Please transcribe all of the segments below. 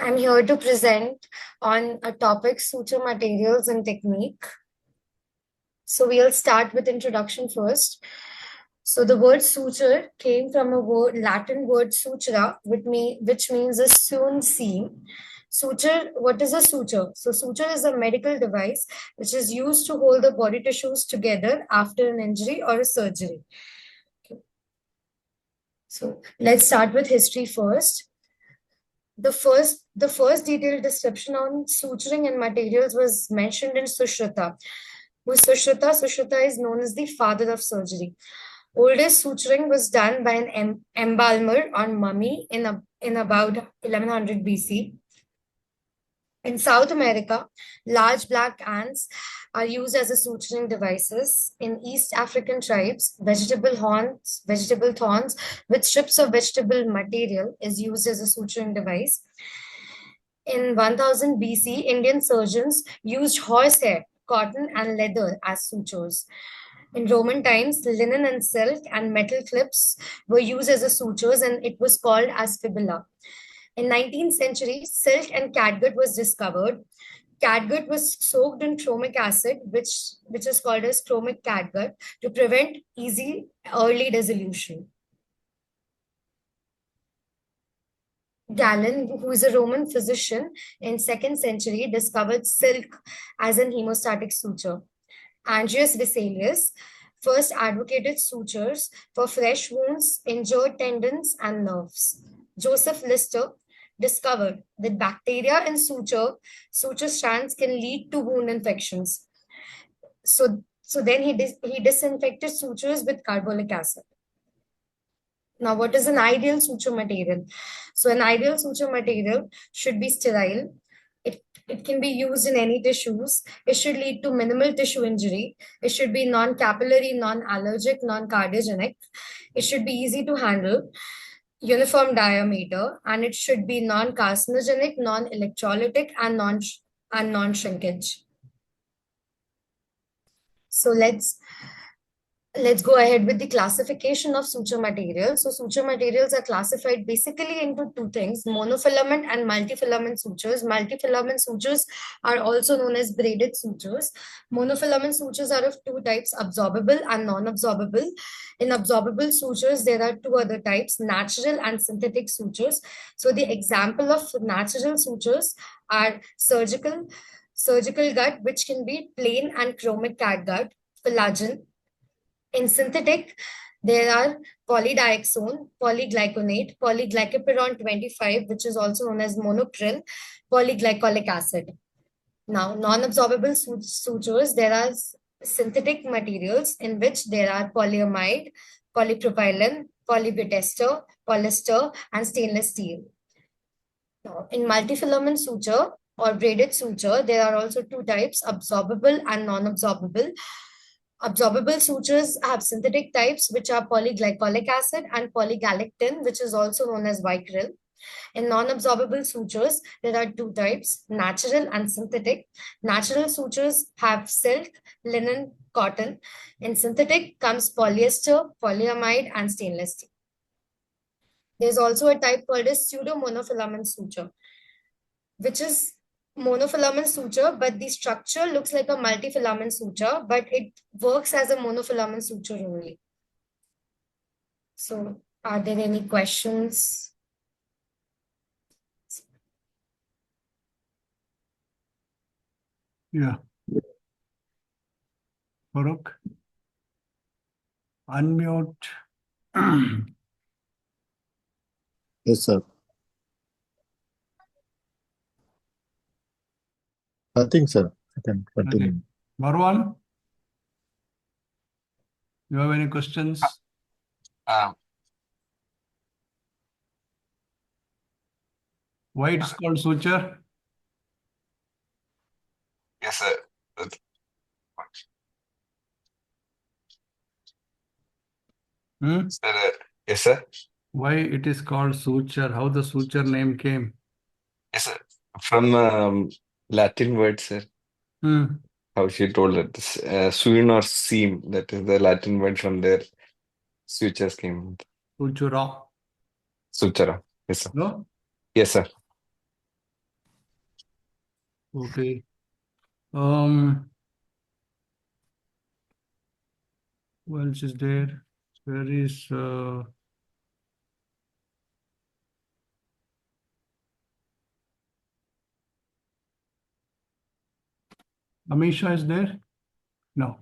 I'm here to present on a topic suture materials and technique. So we'll start with introduction first. So the word suture came from a Latin word sutura, which means a sewn seam. Suture, what is a suture? So suture is a medical device which is used to hold the body tissues together after an injury or a surgery. Okay. So let's start with history first. The first detailed description on suturing and materials was mentioned in Sushruta. Who's Sushruta? Sushruta is known as the father of surgery. Oldest suturing was done by an embalmer on mummy in about 1100 BC. In South America, large black ants are used as a suturing devices. In East African tribes, vegetable thorns with strips of vegetable material is used as a suturing device. In 1000 BC, Indian surgeons used horsehair, cotton, and leather as sutures. In Roman times, linen and silk and metal clips were used as a sutures and it was called as fibula. In 19th century, silk and catgut was discovered. Catgut was soaked in chromic acid, which is called as chromic catgut, to prevent easy early dissolution. Galen, who is a Roman physician in 2nd century, discovered silk as an hemostatic suture. Andreas Vesalius first advocated sutures for fresh wounds, injured tendons, and nerves. Joseph Lister discovered that bacteria in suture strands can lead to wound infections. So then he disinfected sutures with carbolic acid. Now, what is an ideal suture material? So, an ideal suture material should be sterile. It can be used in any tissues. It should lead to minimal tissue injury. It should be non-capillary, non-allergic, non-cardiogenic. It should be easy to handle, uniform diameter, and it should be non-carcinogenic, non-electrolytic, and non-shrinkage. So let's go ahead with the classification of suture materials. So suture materials are classified basically into two things, monofilament and multifilament sutures. Multifilament sutures are also known as braided sutures. Monofilament sutures are of two types, absorbable and non-absorbable. In absorbable sutures, there are two other types, natural and synthetic sutures. So the example of natural sutures are surgical gut, which can be plain and chromic catgut, collagen. In synthetic, there are polydioxone, polyglyconate, polyglycopyron 25, which is also known as monopril, polyglycolic acid. Now, non-absorbable sutures, there are synthetic materials in which there are polyamide, polypropylene, polybutester, polyester, and stainless steel. Now, in multifilament suture or braided suture, there are also two types, absorbable and non-absorbable. Absorbable sutures have synthetic types, which are polyglycolic acid and polygalactin, which is also known as Vicryl. In non-absorbable sutures, there are two types, natural and synthetic. Natural sutures have silk, linen, cotton. In synthetic comes polyester, polyamide, and stainless steel. There's also a type called a pseudo-monofilament suture, which is monofilament suture, but the structure looks like a multifilament suture, but it works as a monofilament suture only. So, are there any questions? Yeah. Farooq, unmute. Yes, sir. Nothing, sir. I can continue. Okay. Marwan, you have any questions? Why it's called suture? Yes, sir. Yes, sir. Why it is called suture? How the suture name came? Yes, sir. From Latin word, sir. How she told it. Sewn or seam. That is the Latin word from there. Sutures came. Sutura. Sutura. Yes, sir. No? Yes, sir. Okay. Who else is there? Where is Amisha is there? No.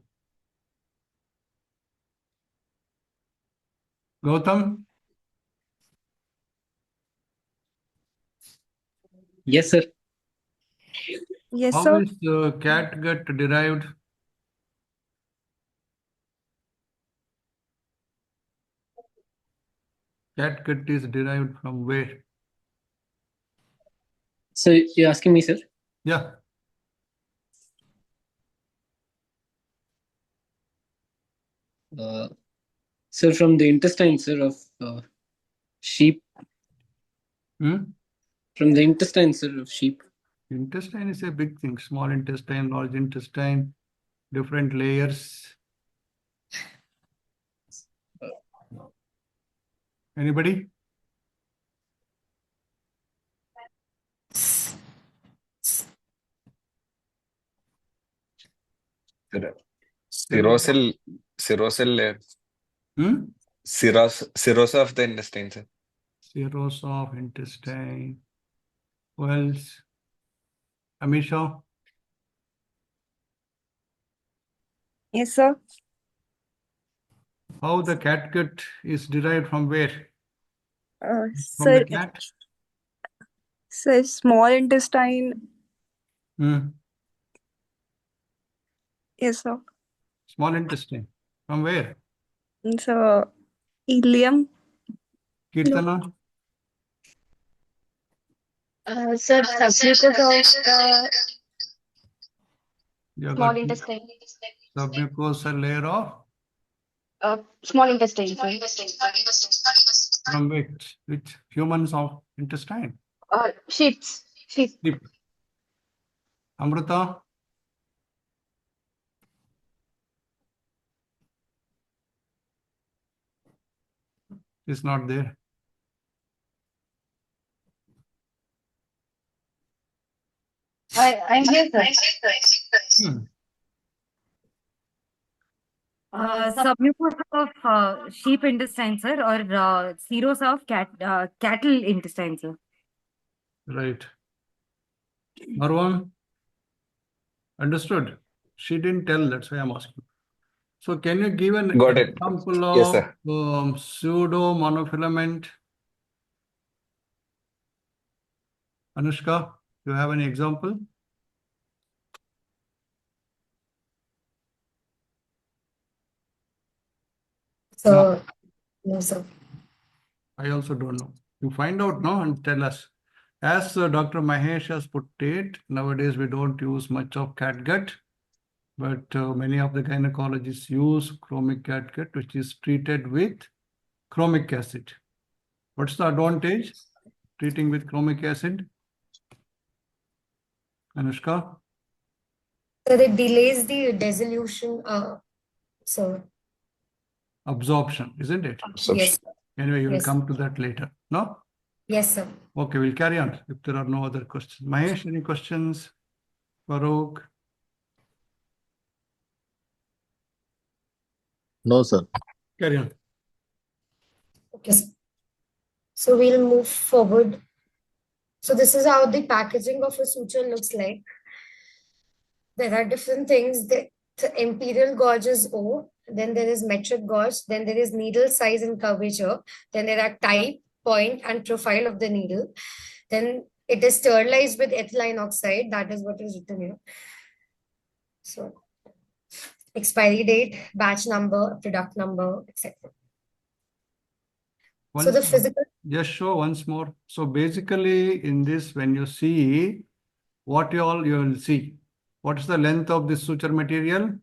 Gautam? Yes, sir. Yes, How sir. is catgut derived? Catgut is derived from where? So you're asking me, sir? Yeah. Sir, from the intestine, sir, of sheep. Hmm? From the intestine, sir, of sheep. Intestine is a big thing. Small intestine, large intestine, different layers. Anybody? Cirrosal, cirrosal layer. Cirrhosis of the intestine, sir. Cirrhosis of intestine. Who else? Amisha? Yes, sir. How the catgut is derived from where? From Sir, the cat? sir, small intestine. Hmm. Yes, sir. Small intestine. From where? So, ileum. No. Kirtana? Sir, submucous of You have small got intestine. submucosal layer of? Small intestine, sir. From which humans of intestine? Sheeps. Sheep. Sheep. Amrita? Is not there. I'm here, sir. Submucous of sheep intestine, sir, or cirrhosis of cattle intestine, sir. Right. Marwan? Understood? She didn't tell, that's why I'm asking. So can you give an Got it. example Yes, of sir. pseudo monofilament? Anushka, do you have any example? So, no, sir. I also don't know. You find out now and tell us. As Dr. Mahesh has put it, nowadays we don't use much of catgut, but many of the gynecologists use chromic catgut, which is treated with chromic acid. What's the advantage treating with chromic acid? Anushka? So it delays the dissolution. So Absorption, isn't it? yes, Anyway, you will yes, come to that later. No? yes, sir. Okay, we'll carry on if there are no other questions. Mahesh, any questions? Farooq? No, sir. Carry on. Okay, sir. So we'll move forward. So this is how the packaging of a suture looks like. There are different things. The imperial gauge is O, then there is metric gauge, then there is needle size and curvature, then there are type, point, and profile of the needle. Then it is sterilized with ethylene oxide. That is what is written here. So expiry date, batch number, product number, etc. So the physical. Just show once more. So basically in this, when you see what you will see. What is the length of this suture material?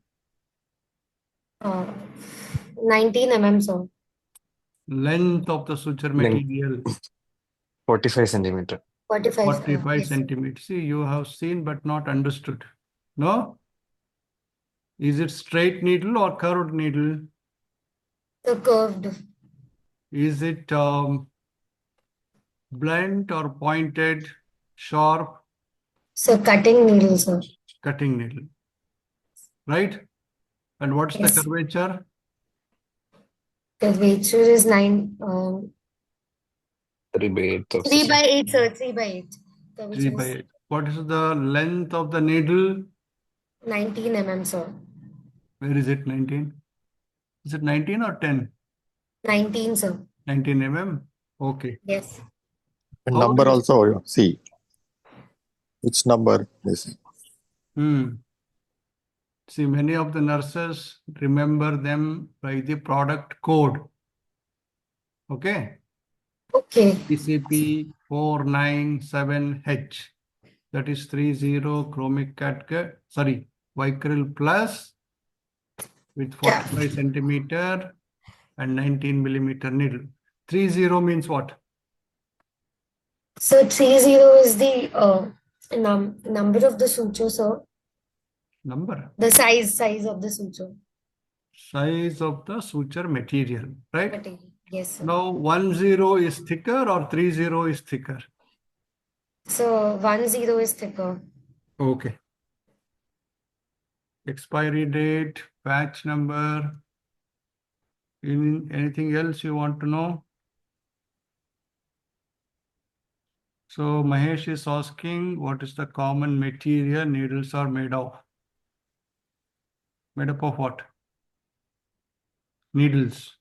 19 mm, sir. Length of the suture material. 45 centimeter. 45 yes, centimeters. See, you have seen but not understood. No? Is it straight needle or curved needle? the curved. Is it blunt or pointed, sharp? So cutting needle, sir. Cutting needle. Right? And what's the Yes. curvature? Curvature is 3 by 8 of 3 by 8, sir. 3 by 8. 3 by 8. What is the length of the needle? 19 mm, sir. Where is it? 19? Is it 19 or 10? 19, sir. 19 mm? Okay. Yes. And How number do you- also, see. Which number is See, many of the nurses remember them by the product code. Okay? Okay. PCP 497H. That is 30 chromic catgut, sorry, Vicryl plus with 45 centimeter and 19 millimeter needle. 30 means what? So 30 is the number of the suture, sir. Number. The size of the suture. Size of the suture material, right? Material. Yes, sir. Now 10 is thicker or 30 is thicker? So 10 is thicker. Okay. Expiry date, batch number. Anything else you want to know? So Mahesh is asking, what is the common material needles are made of? Made up of what? Needles.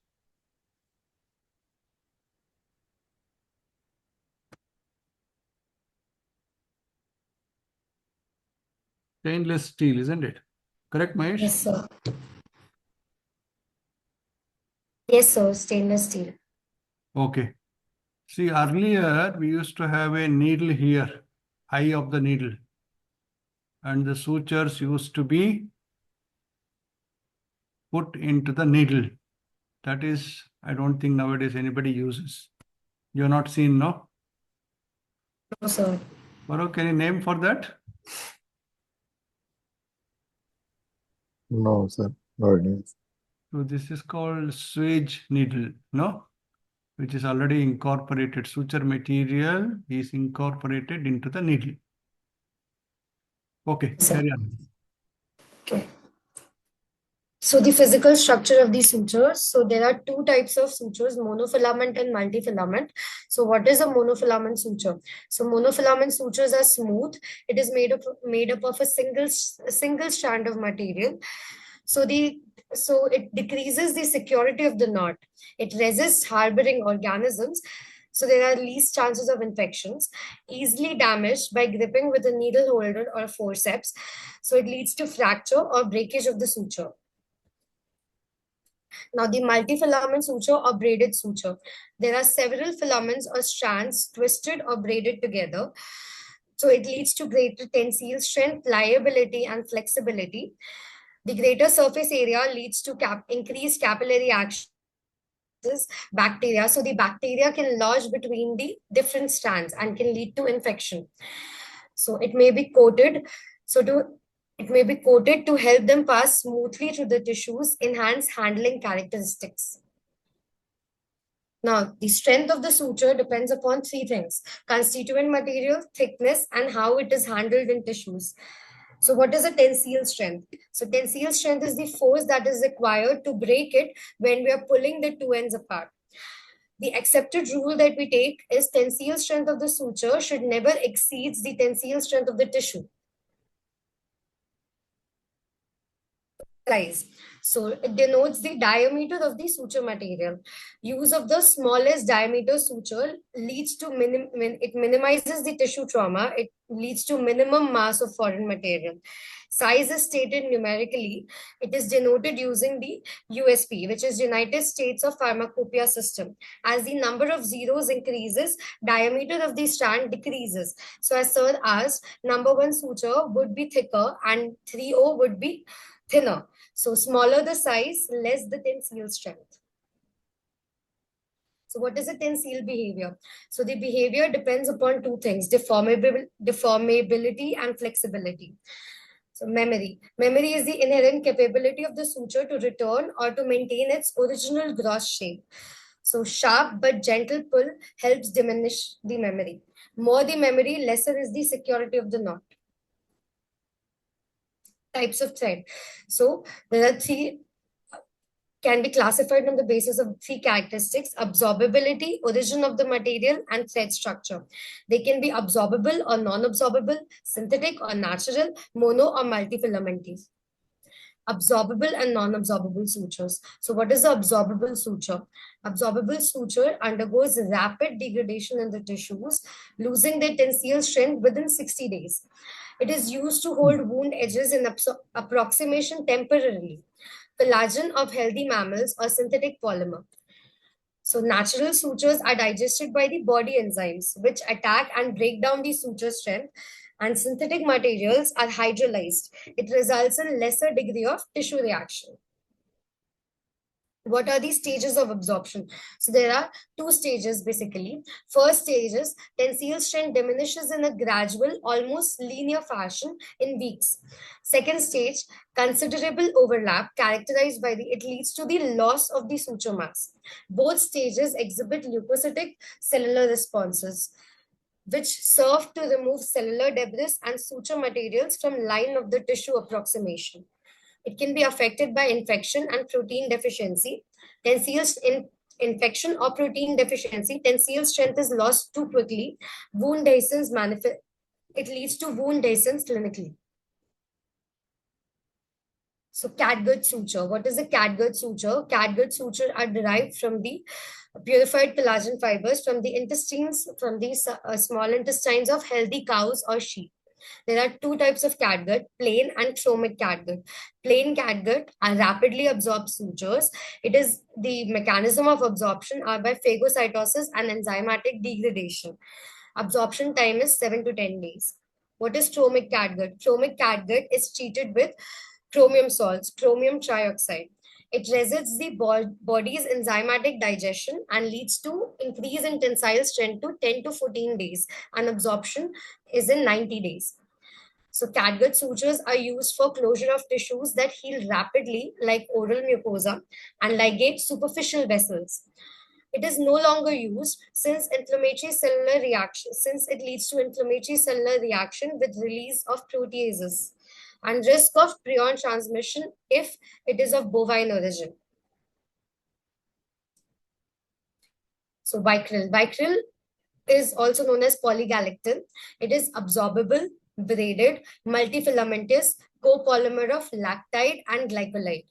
Stainless steel, isn't it? Correct, Mahesh? Yes, sir. Yes, sir. Stainless steel. Okay. See, earlier we used to have a needle here, eye of the needle. And the sutures used to be put into the needle. That is, I don't think nowadays anybody uses. You're not seen, no? No, sir. Gaurav, can you name for that? No, sir. No, it is. So this is called swage needle, no? Which is already incorporated. Suture material is incorporated into the needle. Okay, Sir. carry on. Okay. So the physical structure of these sutures. So there are two types of sutures, monofilament and multifilament. So what is a monofilament suture? So monofilament sutures are smooth. It is made up of a single strand of material. So it decreases the security of the knot. It resists harboring organisms. So there are least chances of infections, easily damaged by gripping with a needle holder or forceps. So it leads to fracture or breakage of the suture. Now, the multifilament suture or braided suture. There are several filaments or strands twisted or braided together. So it leads to greater tensile strength, pliability, and flexibility. The greater surface area leads to increased capillary action. Bacteria. So the bacteria can lodge between the different strands and can lead to infection. So it may be coated. It may be coated to help them pass smoothly through the tissues, enhance handling characteristics. Now, the strength of the suture depends upon three things: constituent material, thickness, and how it is handled in tissues. So what is a tensile strength? So tensile strength is the force that is required to break it when we are pulling the two ends apart. The accepted rule that we take is tensile strength of the suture should never exceed the tensile strength of the tissue. Size. So it denotes the diameter of the suture material. Use of the smallest diameter suture leads to it minimizes the tissue trauma. It leads to minimum mass of foreign material. Size is stated numerically. It is denoted using the USP, which is United States of Pharmacopoeia system. As the number of zeros increases, diameter of the strand decreases. So as sir asked, number one suture would be thicker and 3O would be thinner. So smaller the size, less the tensile strength. So what is a tensile behavior? So the behavior depends upon two things: deformability and flexibility. So memory. Memory is the inherent capability of the suture to return or to maintain its original gross shape. So sharp but gentle pull helps diminish the memory. More the memory, lesser is the security of the knot. types of thread. So there are three, can be classified on the basis of three characteristics: absorbability, origin of the material, and thread structure. They can be absorbable or non-absorbable, synthetic or natural, mono or multifilamentous. Absorbable and non-absorbable sutures. So what is the absorbable suture? Absorbable suture undergoes rapid degradation in the tissues, losing their tensile strength within 60 days. It is used to hold wound edges in approximation temporarily. Collagen of healthy mammals or synthetic polymer. So natural sutures are digested by the body enzymes, which attack and break down the suture strength, and synthetic materials are hydrolyzed. It results in lesser degree of tissue reaction. What are the stages of absorption? So there are two stages basically. First stage is tensile strength diminishes in a gradual, almost linear fashion in weeks. Second stage, considerable overlap characterized by it leads to the loss of the suture mass. Both stages exhibit leukocytic cellular responses, which serve to remove cellular debris and suture materials from line of the tissue approximation. It can be affected by infection and protein deficiency. Tensile infection or protein deficiency, tensile strength is lost too quickly. Wound dehiscence manifest. It leads to wound dehiscence clinically. So catgut suture. What is a catgut suture? Catgut suture are derived from the purified collagen fibers from the intestines, from the small intestines of healthy cows or sheep. There are two types of catgut, plain and chromic catgut. Plain catgut are rapidly absorbed sutures. It is the mechanism of absorption are by phagocytosis and enzymatic degradation. Absorption time is 7 to 10 days. What is chromic catgut? Chromic catgut is treated with chromium salts, chromium trioxide. It resists the body's enzymatic digestion and leads to increase in tensile strength to 10 to 14 days, and absorption is in 90 days. So catgut sutures are used for closure of tissues that heal rapidly, like oral mucosa, and ligate superficial vessels. It is no longer used since it leads to inflammatory cellular reaction with release of proteases and risk of prion transmission if it is of bovine origin. So Vicryl. Vicryl is also known as polygalactin. It is absorbable, braided, multifilamentous copolymer of lactide and glycolide.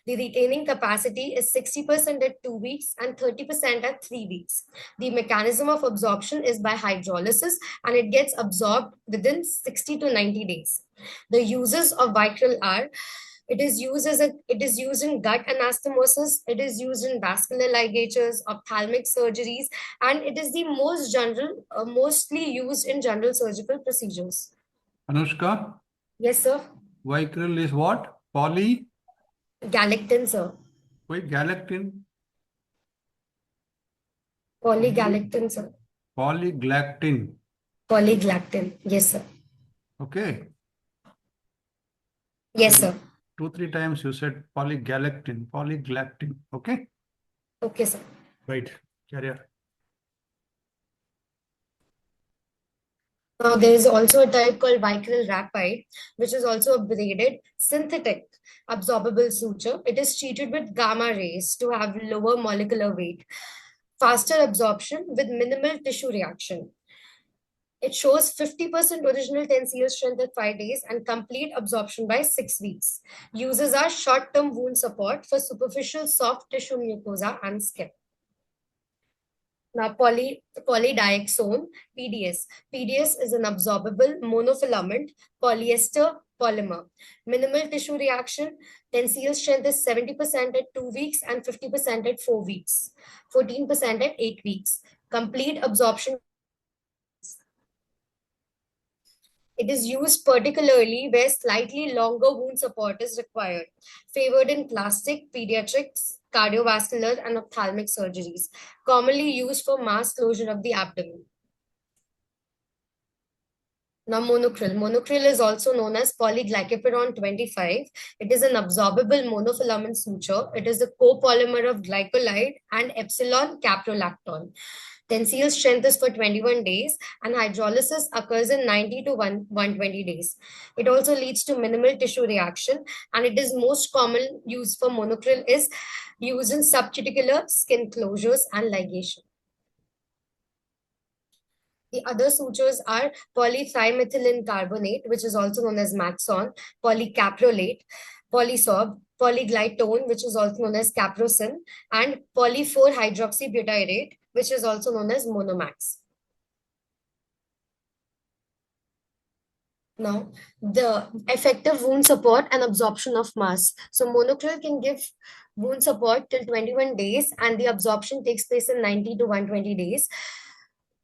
The retaining capacity is 60% at 2 weeks and 30% at 3 weeks. The mechanism of absorption is by hydrolysis, and it gets absorbed within 60 to 90 days. The uses of Vicryl are: it is used in gut anastomosis, it is used in vascular ligatures, ophthalmic surgeries, and it is the mostly used in general surgical procedures. Anushka, Yes, sir. Vicryl is what? Galactin, sir. Wait, galactin? Polygalactin, sir. Polygalactin. Polygalactin. Yes, sir. Okay. Yes, sir. 2-3 times you said polygalactin. Polygalactin. Okay. Okay, sir. Right. Carry on. Now, there is also a type called Vicryl rapide, which is also a braided synthetic absorbable suture. It is treated with gamma rays to have lower molecular weight, faster absorption with minimal tissue reaction. It shows 50% original tensile strength at 5 days and complete absorption by 6 weeks. Uses are short-term wound support for superficial soft tissue mucosa and skin. Now, polydioxone, PDS. PDS is an absorbable monofilament polyester polymer. Minimal tissue reaction. Tensile strength is 70% at 2 weeks and 50% at 4 weeks. 14% at 8 weeks. Complete absorption. It is used particularly where slightly longer wound support is required, favored in plastic, pediatrics, cardiovascular, and ophthalmic surgeries, commonly used for mass closure of the abdomen. Now, monocryl. Monocryl is also known as polyglycopyrrone 25. It is an absorbable monofilament suture. It is a copolymer of glycolide and epsilon caprolactone. Tensile strength is for 21 days and hydrolysis occurs in 90 to 120 days. It also leads to minimal tissue reaction, and it is most common use for monocryl is used in subcuticular skin closures and ligation. The other sutures are polythymethylene carbonate, which is also known as Maxon, polycaprolate, polysorb, polyglytone, which is also known as caprosyn, and poly,4-hydroxybutyrate, which is also known as Monomax. Now, the effective wound support and absorption of mass. So monocryl can give wound support till 21 days and the absorption takes place in 90 to 120 days.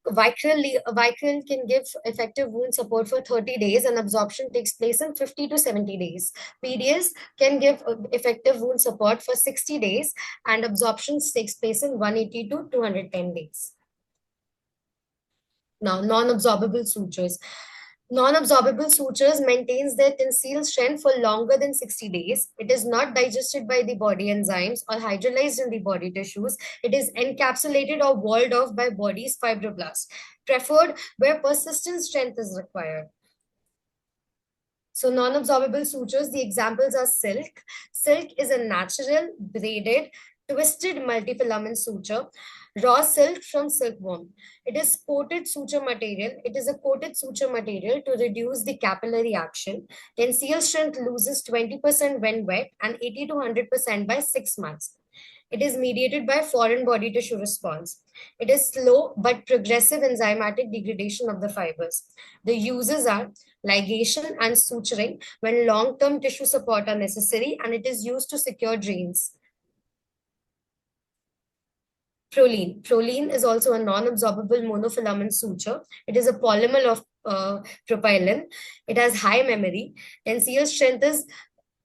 Vicryl can give effective wound support for 30 days and absorption takes place in 50 to 70 days. PDS can give effective wound support for 60 days and absorption takes place in 180 to 210 days. Now, non-absorbable sutures. Non-absorbable sutures maintains their tensile strength for longer than 60 days. It is not digested by the body enzymes or hydrolyzed in the body tissues. It is encapsulated or walled off by body's fibroblasts, preferred where persistent strength is required. So non-absorbable sutures, the examples are silk. Silk is a natural, braided, twisted multifilament suture. Raw silk from silkworm. It is coated suture material. It is a coated suture material to reduce the capillary action. Tensile strength loses 20% when wet and 80 to 100% by 6 months. It is mediated by foreign body tissue response. It is slow but progressive enzymatic degradation of the fibers. The uses are ligation and suturing when long-term tissue support are necessary, and it is used to secure drains. Proline. Proline is also a non-absorbable monofilament suture. It is a polymer of propylene. It has high memory. Tensile strength is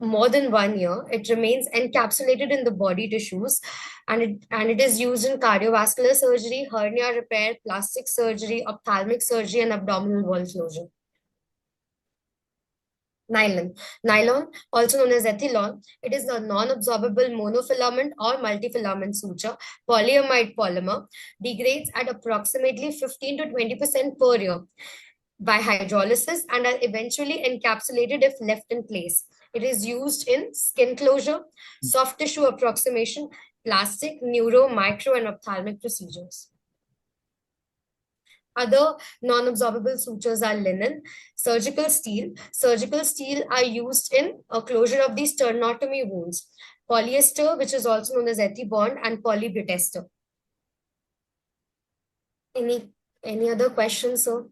more than 1 year. It remains encapsulated in the body tissues, and it is used in cardiovascular surgery, hernia repair, plastic surgery, ophthalmic surgery, and abdominal wall closure. Nylon. Nylon, also known as ethylon, it is a non-absorbable monofilament or multifilament suture, polyamide polymer, degrades at approximately 15 to 20% per year by hydrolysis and are eventually encapsulated if left in place. It is used in skin closure, soft tissue approximation, plastic, neuro, micro, and ophthalmic procedures. Other non-absorbable sutures are linen, surgical steel. Surgical steel are used in a closure of the sternotomy wounds. Polyester, which is also known as ethibond, and polybutester. Any other questions, sir?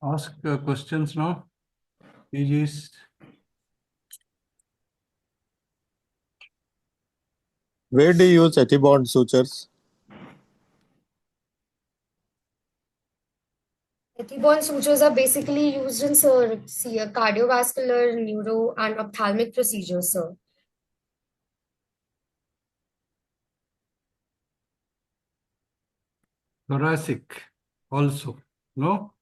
Ask questions now. PGs. Where do you use ethibond sutures? Ethibond sutures are basically used in cardiovascular, neuro, and ophthalmic procedures, sir. Thoracic also, no?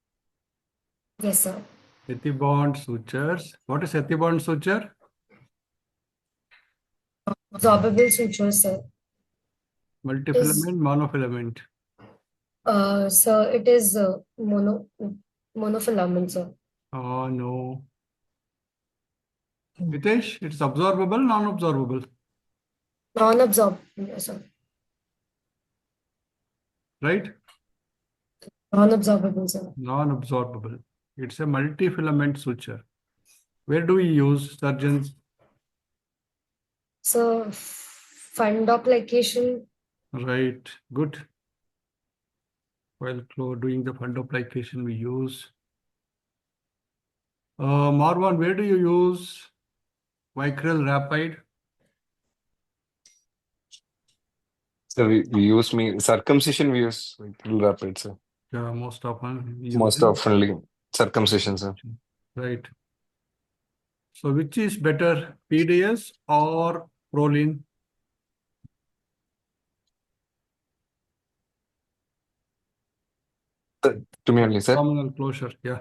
Yes, sir. Ethibond sutures. What is ethibond suture? Absorbable sutures, sir. Multifilament, monofilament. Sir, it is monofilament, sir. Oh, no. Hitesh, it's absorbable, non-absorbable. Non-absorbable, yes, sir. Right? Non-absorbable, sir. Non-absorbable. It's a multifilament suture. Where do we use surgeons? So, fundoplication. Right. Good. While doing the fundoplication, we use. Marwan, where do you use Vicryl rapide? So we use circumcision, we use rapid, sir. Yeah, most often. Most oftenly circumcision, sir. Right. So which is better, PDS or Proline? To me only, sir. Abdominal closure, yeah.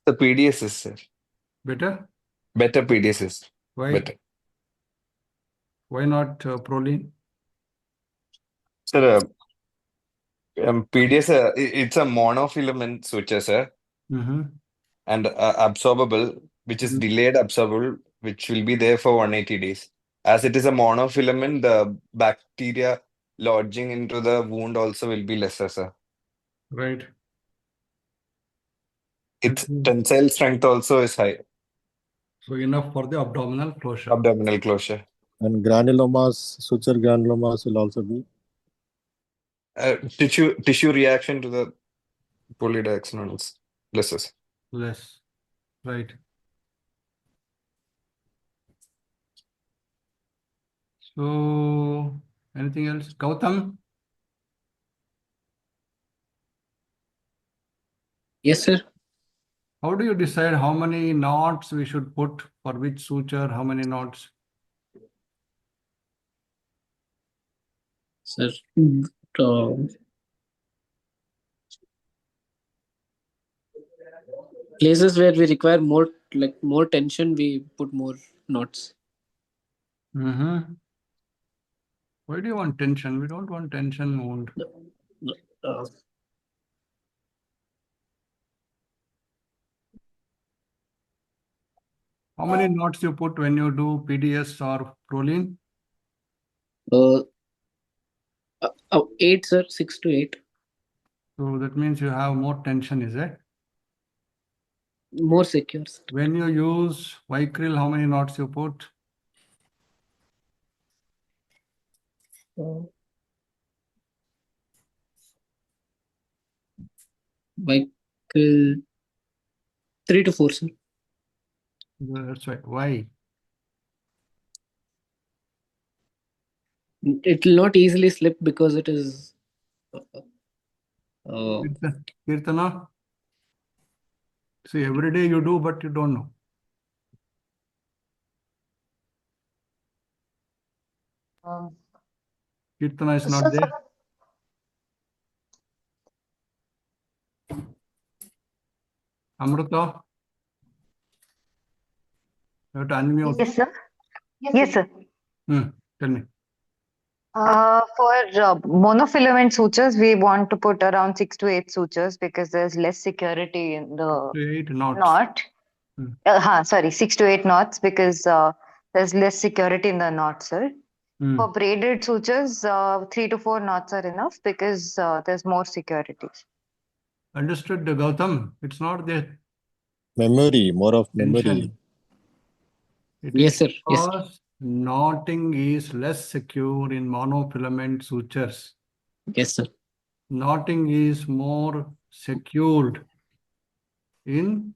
The PDSS, sir. Better? Better PDSS. Why? Better. Why not proline? Sir, PDS, it's a monofilament suture, sir, Mm-hmm. and absorbable, which is delayed absorbable, which will be there for 180 days. As it is a monofilament, the bacteria lodging into the wound also will be lesser, sir. Right. Its Okay. tensile strength also is high. So enough for the abdominal closure. Abdominal closure. And granulomas, suture granulomas will also be. Tissue reaction to the polydioxanons lesser. Less. Right. So anything else? Gautam? Yes, sir. How do you decide how many knots we should put for which suture, how many knots? Sir, uh, places where we require more tension, we put more knots. Mm-hmm. Why do you want tension? We don't want tension wound. Uh, How many knots you put when you do PDS or proline? 8, sir. 6 to 8. So that means you have more tension, is it? More secure, sir. When you use Vicryl, how many knots you put? Like 3 to 4, sir. That's right. Why? It will not easily slip because it is. Kirtana? See, every day you do, but you don't know. Kirtana is not there. Amrita? You have to unmute. Yes, sir. Yes, sir. Tell me. For monofilament sutures, we want to put around 6 to 8 sutures because there's less security in the 8 knots. knot. Sorry, 6 to 8 knots because there's less security in the knot, sir. For braided sutures, 3 to 4 knots are enough because there's more security. Understood, Gautam? It's not there. Memory, more of memory. Tension. It Yes, is sir. Yes, sir. because knotting is less secure in monofilament sutures. Yes, sir. Knotting is more secured in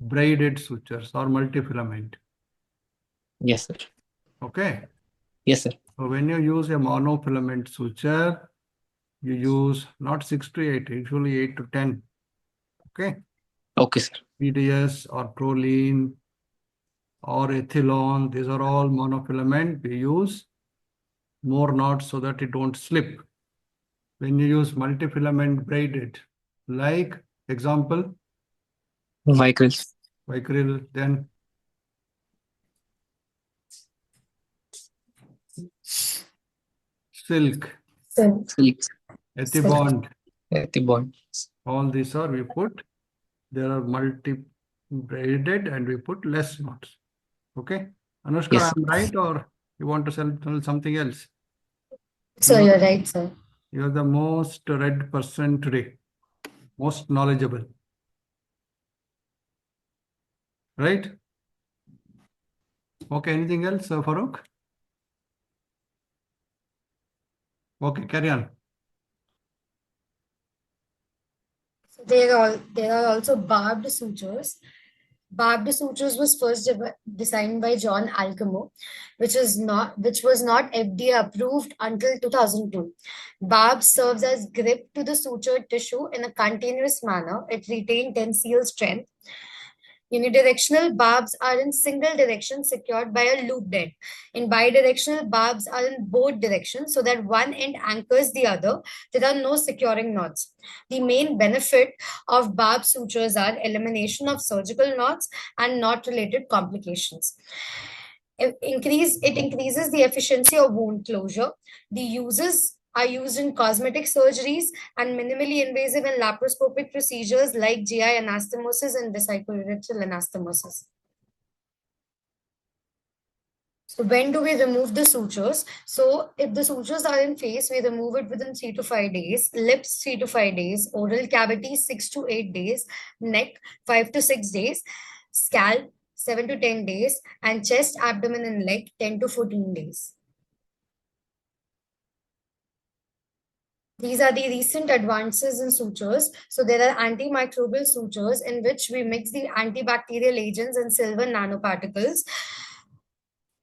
braided sutures or multifilament. Yes, sir. Okay. Yes, sir. So when you use a monofilament suture, you use not 6 to 8, usually 8 to 10. Okay. Okay, sir. PDS or proline or ethylone, these are all monofilament. We use more knots so that it don't slip. When you use multifilament braided, like example, Vicryl. Vicryl, then silk, So, Silk. ethibond, Ethibond. all these are we put. There are multi-braided and we put less knots. Okay. Anushka, Yes. I'm right or you want to tell something else? So you're right, sir. You're the most read person today. Most knowledgeable. Right? Okay, anything else, Farooq? Okay, carry on. So there are also barbed sutures. Barbed sutures was first designed by John Alcamo, which was not FDA approved until 2002. Barb serves as grip to the sutured tissue in a continuous manner. It retained tensile strength. Unidirectional barbs are in single direction secured by a looped end. In bidirectional, barbs are in both directions so that one end anchors the other. There are no securing knots. The main benefit of barb sutures are elimination of surgical knots and knot-related complications. It increases the efficiency of wound closure. The uses are used in cosmetic surgeries and minimally invasive and laparoscopic procedures like GI anastomosis and vesicourethral anastomosis. So when do we remove the sutures? So if the sutures are in face, we remove it within 3 to 5 days, lips 3 to 5 days, oral cavity 6 to 8 days, neck 5 to 6 days, scalp 7 to 10 days, and chest, abdomen, and leg 10 to 14 days. These are the recent advances in sutures. So there are antimicrobial sutures in which we mix the antibacterial agents and silver nanoparticles.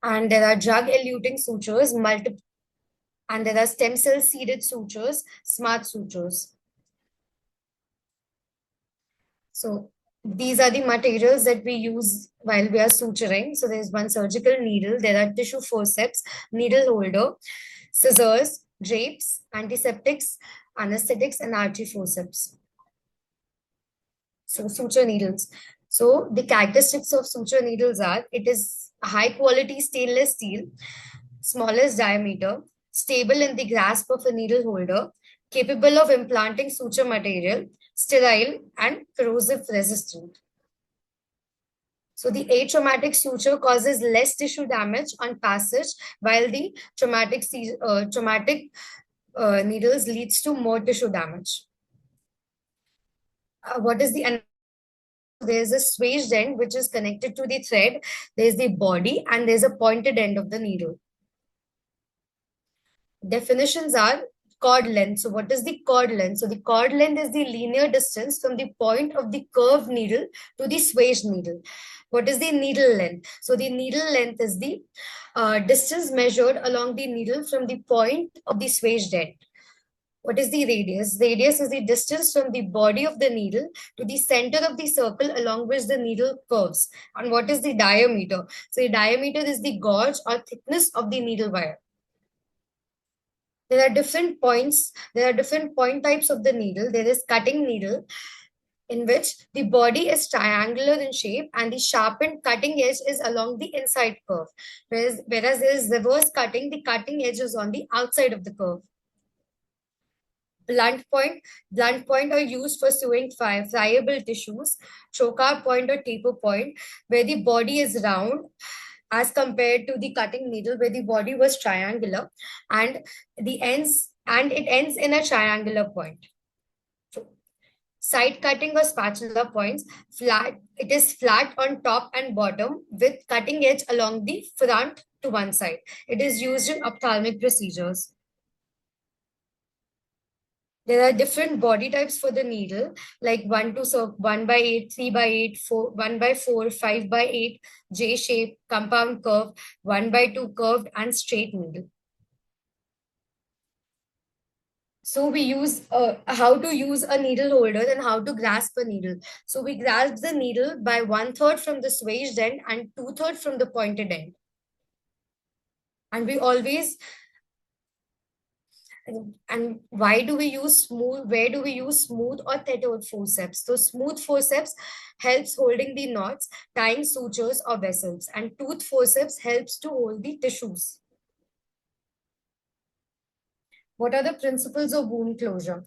And there are drug-eluting sutures, and there are stem cell seeded sutures, smart sutures. So these are the materials that we use while we are suturing. So there's one surgical needle, there are tissue forceps, needle holder, scissors, drapes, antiseptics, anesthetics, and artery forceps. So suture needles. So the characteristics of suture needles are, it is high quality stainless steel, smallest diameter, stable in the grasp of a needle holder, capable of implanting suture material, sterile and corrosive resistant. So the atraumatic suture causes less tissue damage on passage, while the traumatic needles leads to more tissue damage. What is the There's a swaged end which is connected to the thread. There's the body and there's a pointed end of the needle. Definitions are chord length. So what is the chord length? So the chord length is the linear distance from the point of the curved needle to the swaged needle. What is the needle length? So the needle length is the distance measured along the needle from the point of the swaged end. What is the radius? Radius is the distance from the body of the needle to the center of the circle along which the needle curves. And what is the diameter? So the diameter is the gauge or thickness of the needle wire. There are different points. There are different point types of the needle. There is cutting needle, in which the body is triangular in shape and the sharpened cutting edge is along the inside curve. Whereas there is reverse cutting, the cutting edge is on the outside of the curve. Blunt point are used for sewing friable tissues. Trocar point or taper point, where the body is round as compared to the cutting needle where the body was triangular and it ends in a triangular point. Side cutting or spatula points, it is flat on top and bottom with cutting edge along the front to one side. It is used in ophthalmic procedures. There are different body types for the needle, like 1 by 8, 3 by 8, 4, 1 by 4, 5 by 8, J shape, compound curve, 1 by 2 curved and straight needle. So we use how to use a needle holder and how to grasp a needle. So we grasp the needle by 1/3 from the swaged end and 2/3 from the pointed end. And we always And why do we use smooth? Where do we use smooth or tethered forceps? So smooth forceps helps holding the knots, tying sutures or vessels, and tooth forceps helps to hold the tissues. What are the principles of wound closure?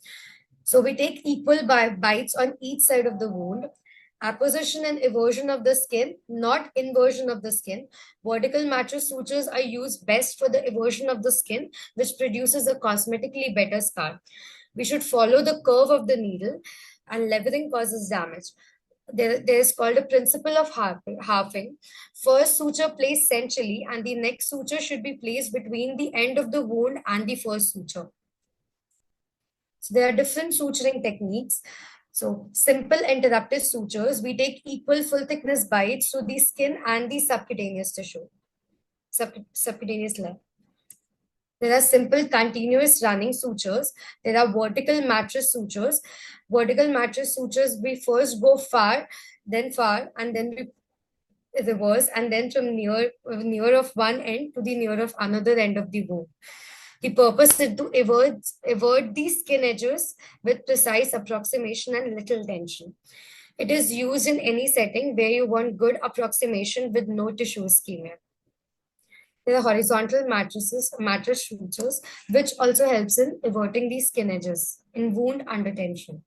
So we take equal bites on each side of the wound. Apposition and eversion of the skin, not inversion of the skin. Vertical mattress sutures are used best for the eversion of the skin, which produces a cosmetically better scar. We should follow the curve of the needle, and levering causes damage. There is called a principle of halving. First suture placed centrally, and the next suture should be placed between the end of the wound and the first suture. So there are different suturing techniques. So simple interrupted sutures, we take equal full thickness bites to the skin and the subcutaneous tissue, subcutaneous layer. There are simple continuous running sutures. There are vertical mattress sutures. Vertical mattress sutures, we first go far, and then we reverse, and then from near of one end to the near of another end of the wound. The purpose is to avert the skin edges with precise approximation and little tension. It is used in any setting where you want good approximation with no tissue ischemia. There are horizontal mattress sutures, which also helps in averting the skin edges in wound under tension.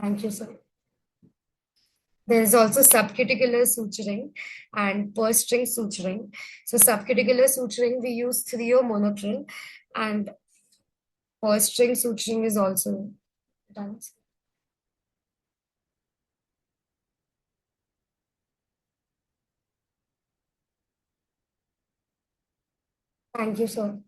Thank you, sir. There is also subcuticular suturing and purse string suturing. So subcuticular suturing, we use 3O monocryl, and purse string suturing is also done. Thank you, sir.